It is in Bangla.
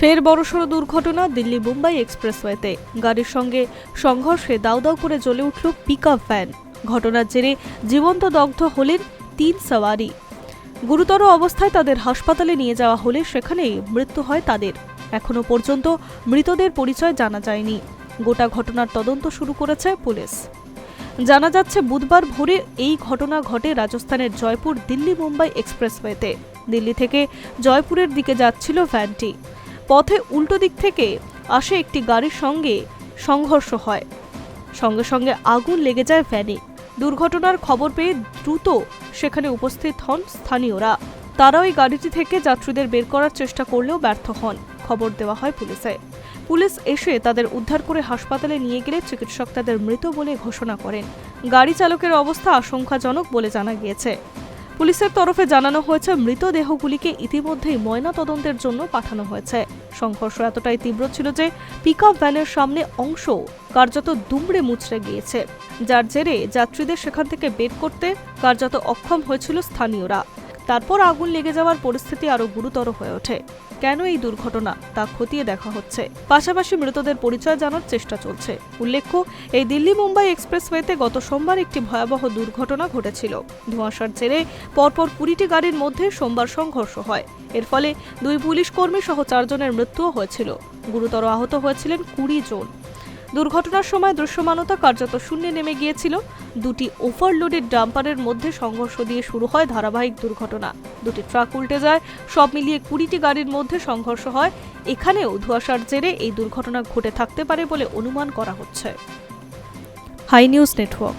ফের বড়সড় দুর্ঘটনা দিল্লি মুম্বাই এক্সপ্রেসওয়েতে। গাড়ির সঙ্গে সংঘর্ষে দাউ দাউ করে জ্বলে উঠল পিকআপ ভ্যান। ঘটনার জেরে জীবন্ত দগ্ধ হলেন ৩ সওয়ারি। গুরুতর অবস্থায় তাদের হাসপাতালে নিয়ে যাওয়া হলে সেখানেই মৃত্যু হয় তাদের। এখনো পর্যন্ত মৃতদের পরিচয় জানা যায়নি। গোটা ঘটনার তদন্ত শুরু করেছে পুলিশ। জানা যাচ্ছে বুধবার ভোরে এই ঘটনা ঘটে রাজস্থানের জয়পুর দিল্লি মুম্বাই এক্সপ্রেসওয়েতে। দিল্লি থেকে জয়পুরের দিকে যাচ্ছিল ভ্যানটি। পথে উল্টো দিক থেকে আসে একটি গাড়ির সঙ্গে সংঘর্ষ হয়। সঙ্গে সঙ্গে আগুন লেগে যায় ভ্যানে। দুর্ঘটনার খবর পেয়ে দ্রুত সেখানে উপস্থিত হন স্থানীয়রা। তারা ওই গাড়িটি থেকে যাত্রীদের বের করার চেষ্টা করলেও ব্যর্থ হন। খবর দেওয়া হয় পুলিশে। পুলিশ এসে তাদের উদ্ধার করে হাসপাতালে নিয়ে গেলে চিকিৎসক তাদের মৃত বলে ঘোষণা করেন। গাড়ি চালকের অবস্থা আশঙ্কাজনক বলে জানা গিয়েছে। পুলিশের তরফে জানানো হয়েছে মৃতদেহগুলিকে ইতিমধ্যেই ময়না তদন্তের জন্য পাঠানো হয়েছে। সংঘর্ষ এতটাই তীব্র ছিল যে পিকআপ ভ্যানের সামনে অংশ কার্যত দুমড়ে মুচড়ে গিয়েছে, যার জেরে যাত্রীদের সেখান থেকে বের করতে কার্যত অক্ষম হয়েছিল স্থানীয়রা। তারপর আগুন লেগে যাওয়ার পরিস্থিতি আরও গুরুতর হয়ে ওঠে। কেন এই দুর্ঘটনা তা খতিয়ে দেখা হচ্ছে। পাশাপাশি মৃতদের পরিচয় জানার চেষ্টা চলছে। উল্লেখ্য, এই দিল্লি মুম্বাই এক্সপ্রেসওয়েতে গত সোমবার একটি ভয়াবহ দুর্ঘটনা ঘটেছিল। ধোঁয়াশার জেরে পরপর ২০টি গাড়ির মধ্যে সোমবার সংঘর্ষ হয়। এর ফলে ২ পুলিশ কর্মী সহ ৪ জনের মৃত্যুও হয়েছিল। গুরুতর আহত হয়েছিলেন ২০ জন। দুর্ঘটনার সময় দৃশ্যমানতা কার্যত শূন্যে নেমে গিয়েছিল। দুটি ওভারলোডেড ডাম্পারের মধ্যে সংঘর্ষ দিয়ে শুরু হয় ধারাবাহিক দুর্ঘটনা। দুটি ট্রাক উল্টে যায়। সব মিলিয়ে ২০টি গাড়ির মধ্যে সংঘর্ষ হয়। এখানেও ধোঁয়াশার জেরে এই দুর্ঘটনা ঘটে থাকতে পারে বলে অনুমান করা হচ্ছে। Hi News network.